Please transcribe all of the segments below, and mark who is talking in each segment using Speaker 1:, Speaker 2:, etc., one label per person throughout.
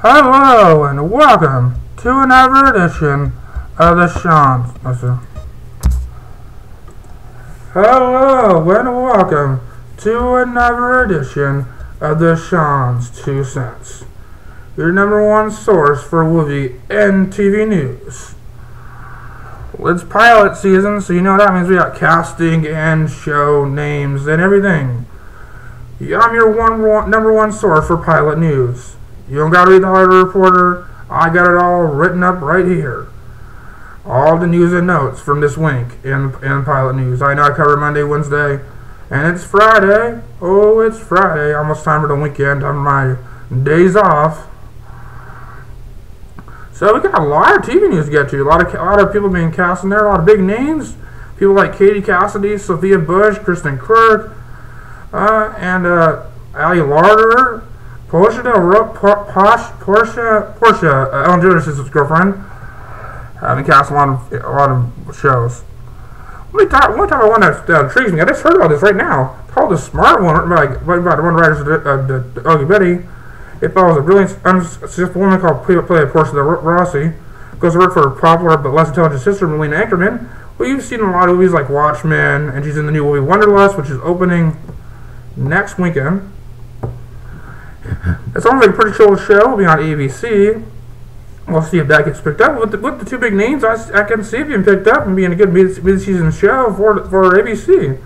Speaker 1: Hello and welcome to another edition of the Sean's. Hello and welcome to another edition of the Sean's 2 Cents, your number one source for movie and TV news. Well, it's pilot season, so you know what that means. We got casting and show names and everything. Yeah, I'm your number one source for pilot news. You don't gotta read the Hollywood Reporter. I got it all written up right here. All the news and notes from this week in pilot news. I know I cover Monday, Wednesday, and it's Friday. Oh, it's Friday. Almost time for the weekend on my days off. So we got a lot of TV news to get to. A lot of people being cast in there. A lot of big names. People like Katie Cassidy, Sophia Bush, Kristen Kirk, and Ali Larder. Portia, Ellen DeGeneres' girlfriend, having cast a lot of shows. One time about one that intrigues me. I just heard about this right now. It's called The Smart One, written by the one writers of Ugly Betty. It follows a brilliant, unsuccessful woman called played Portia Rossi. Goes to work for her popular but less intelligent sister, Melina Anchorman. Well, you've seen in a lot of movies like Watchmen, and she's in the new movie Wanderlust, which is opening next weekend. It sounds like a pretty chill show. It'll be on ABC. We'll see if that gets picked up. With the two big names, I can see it being picked up and being a good mid-season show for ABC. It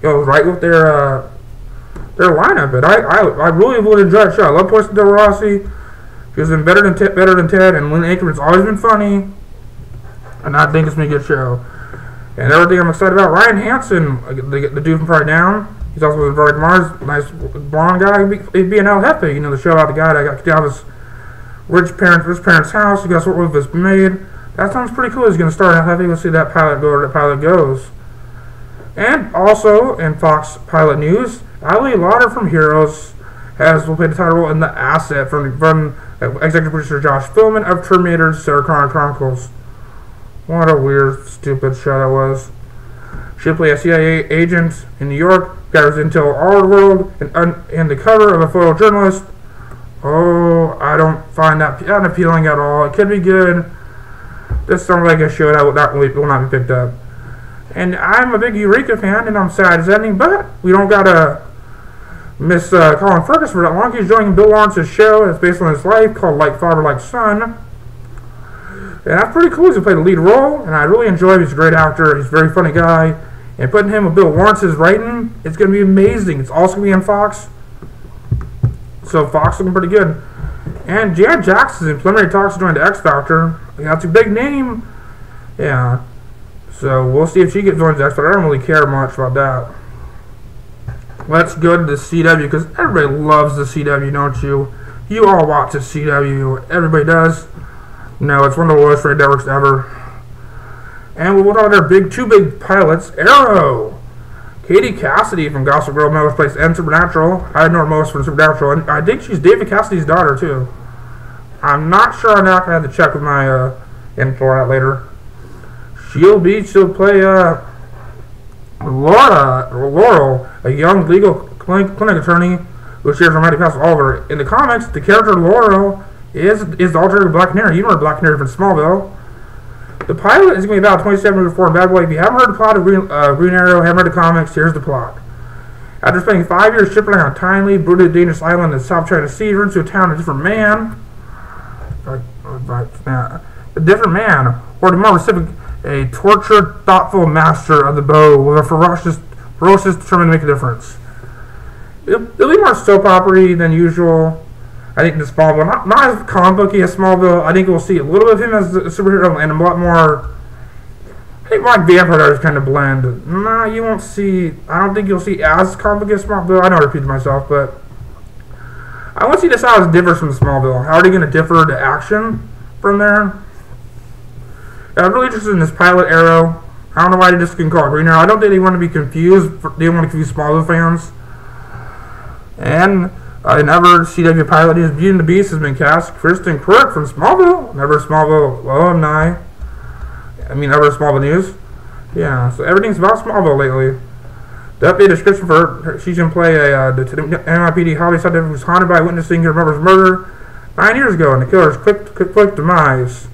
Speaker 1: goes right with their lineup. But I really would enjoy the show. I love Portia de Rossi. She's been better than Ted, and Lynn Anchorman's always been funny. And I think it's gonna be a good show. And everything I'm excited about. Ryan Hansen, the dude from Pride Down. He's also in Veronica Mars, nice blonde guy. He'd be an El Jefe, you know, the show about the guy that got kicked out of his rich parents' house. He got sort of his maid. That sounds pretty cool. He's going to start in El Jefe. We'll see that pilot go where the pilot goes. And also in Fox pilot news, Ali Lauder from Heroes will play the title role in The Asset from executive producer Josh Philman of Terminator's Sarah Connor Chronicles. What a weird, stupid show that was. She'll play a CIA agent in New York, got his intel all over the world, and the cover of a photojournalist. Oh, I don't find that appealing at all. It could be good. This sounds like a show that will not be picked up. And I'm a big Eureka fan, and I'm sad it's ending, but we don't gotta miss Colin Fergus for that long. He's joining Bill Lawrence's show. It's based on his life, called Like Father, Like Son. And that's pretty cool. He's going to play the lead role, and I really enjoy him. He's a great actor. He's a very funny guy. And putting him with Bill Lawrence's writing, it's going to be amazing. It's also going to be on Fox. So Fox looking pretty good. And Janet Jackson's in preliminary talks to join the X Factor. That's a big name. Yeah. So we'll see if she gets joined the X Factor. I don't really care much about that. Let's go to the CW, because everybody loves the CW, don't you? You all watch the CW. Everybody does. No, it's one of the lowest rated networks ever. And we'll talk about their two big pilots. Arrow. Katie Cassidy from Gossip Girl, Melrose Place, and Supernatural. I know her most from Supernatural, and I think she's David Cassidy's daughter too. I'm not sure on that. I have to check with my info on that later. She'll play Laurel, a young legal clinic attorney who shares romantic past with Oliver. In the comics, the character Laurel is the alter ego Black Canary. You know Black Canary from Smallville. The pilot is going to be about 27 years before in Bad Boy. If you haven't heard the plot of Green Arrow, haven't read the comics, here's the plot. After spending 5 years shipwrecking on a tiny, brutally dangerous island in South China Sea, he returns to a town of a different man. A different man, or to be more specific, a tortured, thoughtful master of the bow with a ferocious determined to make a difference. It'll be more soap opera than usual. I think in Smallville, not as comic booky as Smallville. I think we'll see a little bit of him as a superhero and a lot more. I think like vampires kind of blend. Nah, you won't see. I don't think you'll see as comic booky as Smallville. I know I repeated myself, but I want to see this how it differs from Smallville. How are they going to differ the action from there? And I'm really interested in this pilot Arrow. I don't know why they just can call it Green Arrow. I don't think they want to be confused. They want to confuse Smallville fans. And another CW pilot is Beauty and the Beast has been cast. Kristen Kirk from Smallville. Another Smallville alumni. Other Smallville news. Yeah, so everything's about Smallville lately. The updated description for her, she's going to play a NYPD Holly detective who's haunted by witnessing her mother's murder. 9 years ago, in the killer's quick demise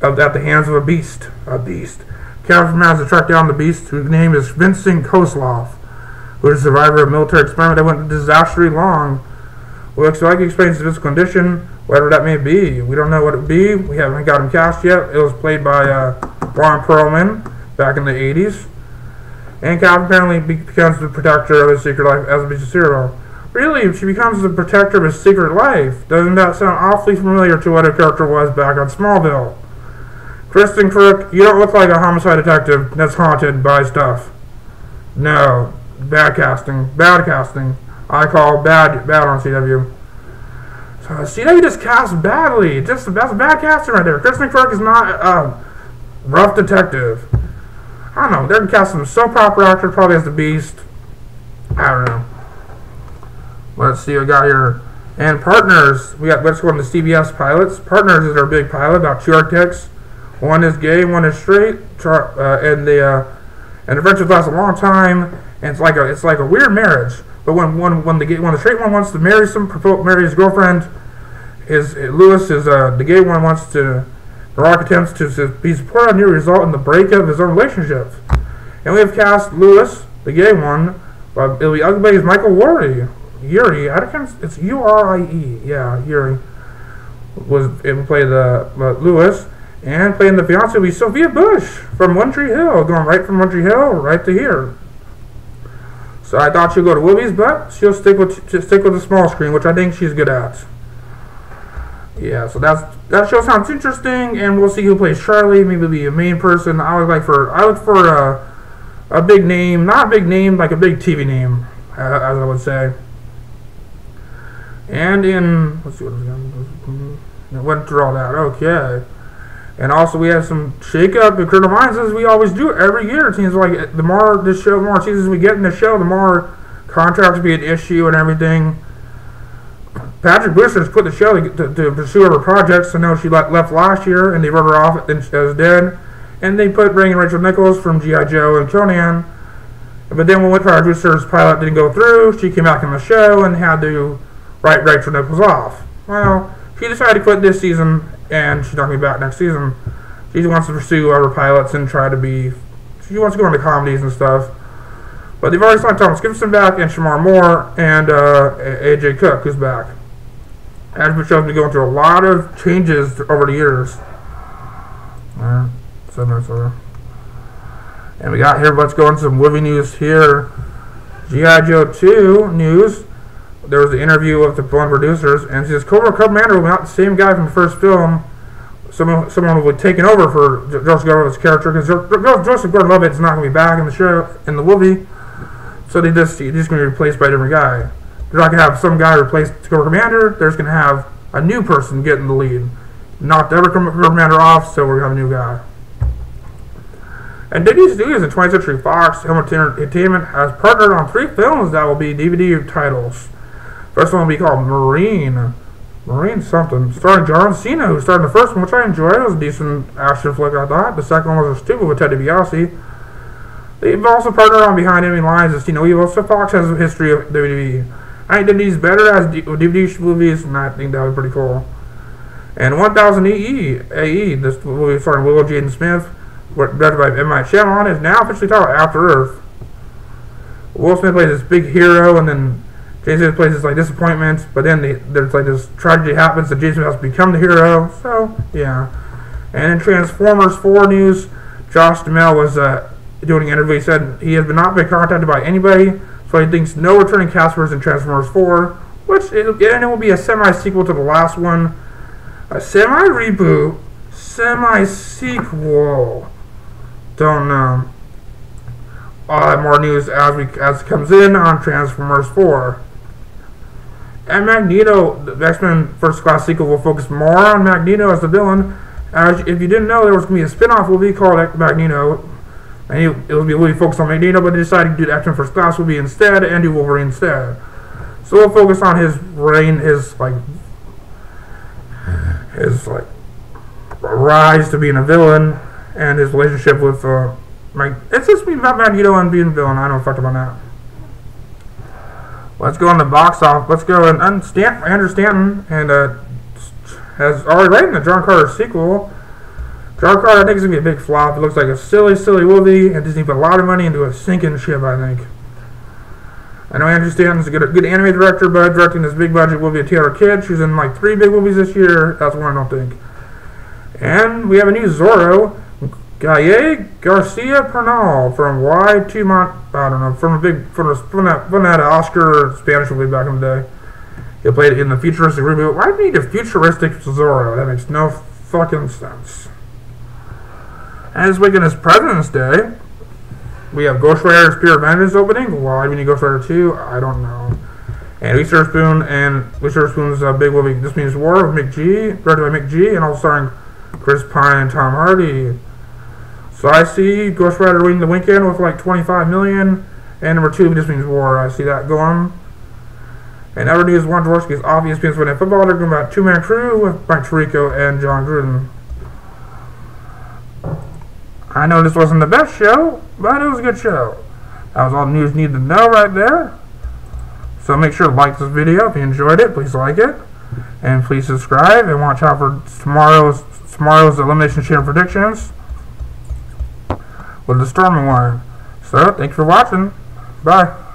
Speaker 1: at the hands of a beast. Captain managed to track down the beast, whose name is Vincent Kozlov, who is a survivor of a military experiment that went disastrously wrong. Well, so I can explain his physical condition, whatever that may be. We don't know what it would be. We haven't got him cast yet. It was played by Ron Perlman back in the 80s. And Cap apparently becomes the protector of his secret life as a beast serial. Really, she becomes the protector of his secret life. Doesn't that sound awfully familiar to what her character was back on Smallville? Kristen Kirk, you don't look like a homicide detective that's haunted by stuff. No. Bad casting. I call bad on CW. So CW just casts badly. That's bad casting right there. Kristen Kirk is not a rough detective. I don't know. They're casting some soap opera actor, probably as the Beast. I don't know. Let's see what we got here. And Partners. Let's go on the CBS pilots. Partners is our big pilot about two architects. One is gay, one is straight. And the friendship lasts a long time. And it's like a weird marriage. But when the straight one wants to marry his girlfriend, Lewis is the gay one wants to. Rock attempts to be supported on the result in the breakup of his own relationship. And we have cast Lewis, the gay one, it'll be ugly as Michael Urie. It's U-R-I-E. Yeah, Urie was able to play the Lewis, and playing the fiance will be Sophia Bush from One Tree Hill, going right from One Tree Hill right to here. So I thought she'd go to Willie's, but she'll stick with the small screen, which I think she's good at. Yeah, so that show sounds interesting, and we'll see who plays Charlie. Maybe be a main person. I look for a big name, not a big name, like a big TV name, as I would say. And let's see what it went through all that. Okay, and also we have some shake-up in Criminal Minds, as we always do every year. It seems like the more seasons we get in the show, the more contracts will be an issue and everything. Patrick Bushner's put the show to pursue her projects. I know she left last year, and they wrote her off as dead. And they bring in Rachel Nichols from G.I. Joe and Conan. But then when Patrick Bushner's pilot didn't go through, she came back on the show and had to write Rachel Nichols off. Well, she decided to quit this season, and she's not going to be back next season. She wants to pursue other pilots and she wants to go into comedies and stuff. But they've already signed Thomas Gibson back, and Shamar Moore, and A.J. Cook, who's back. Ashby show's been going through a lot of changes over the years. Alright, 7 minutes over. And we got here, let's go into some movie news here. G.I. Joe 2 news. There was the interview with the film producers, and it says Cobra Commander will be not the same guy from the first film. Someone will be taking over for Joseph Gordon-Levitt's character, because Joseph Gordon-Levitt is not going to be back in the show, in the movie. So he's just going to be replaced by a different guy. They're not going to have some guy replace Cobra Commander. They're just going to have a new person get in the lead. Knock the other Cobra Commander off, so we're going to have a new guy. And Disney Studios and 20th Century Fox Entertainment has partnered on 3 films that will be DVD titles. First one will be called Marine something, starring John Cena, who starred in the first one, which I enjoyed. It was a decent action flick, I thought. The second one was stupid with Ted DiBiase. They've also partnered on Behind Enemy Lines as Tino Evil, so Fox has a history of DVD. I think DVD's better as DVD movies, and I think that was pretty cool. And 1000 AE, this movie starring Willow Jaden Smith, directed by M. Night Shyamalan, is now officially titled After Earth. Will Smith plays this big hero, and then Jason Smith plays this like disappointment, but then there's like this tragedy happens that Jason has to become the hero, so yeah. And in Transformers 4 news, Josh Duhamel was doing an interview. He said he has not been contacted by anybody, so he thinks no returning cast members in Transformers 4, which it will be a semi-sequel to the last one. A semi-reboot, semi-sequel. Don't know. I'll have more news as it comes in on Transformers 4. And Magneto, the X-Men First Class sequel, will focus more on Magneto as the villain. If you didn't know, there was going to be a spin-off movie called Magneto. And it will be a movie focused on Magneto, but they decided to do the X-Men First Class movie instead and do Wolverine instead. So we'll focus on his reign, his rise to being a villain, and his relationship with it's just about Magneto and being a villain. I don't know fuck about that. Let's go on the box office. Let's go and Andrew Stanton and has already written the John Carter sequel. John Carter, I think, is going to be a big flop. It looks like a silly, silly movie, and Disney put a lot of money into a sinking ship, I think. I know Andrew Stanton's a good anime director, but directing this big budget movie of Taylor Kitsch, who's in like 3 big movies this year. That's one I don't think. And we have a new Zorro, Gaye Garcia Bernal from I don't know, from that Oscar Spanish movie back in the day. He played it in the futuristic reboot. Why do you need a futuristic Zorro? That makes no fucking sense. And this weekend is President's Day. We have Ghost Rider Spirit of Vengeance opening. Why do we need Ghost Rider 2? I don't know. And Reese Witherspoon's big movie, This Means War, with Mick G, directed by Mick G, and also starring Chris Pine and Tom Hardy. So I see Ghost Rider winning the weekend with like 25 million, and number 2, This Means War. I see that going. And other news, Warren Dvorsky's obvious Pennsylvania football. They're going about 2-man crew with Mike Tirico and John Gruden. I know this wasn't the best show, but it was a good show. That was all the news you need to know right there. So make sure to like this video if you enjoyed it. Please like it. And please subscribe and watch out for tomorrow's Elimination Chamber predictions with the Storming One. So, thanks for watching. Bye.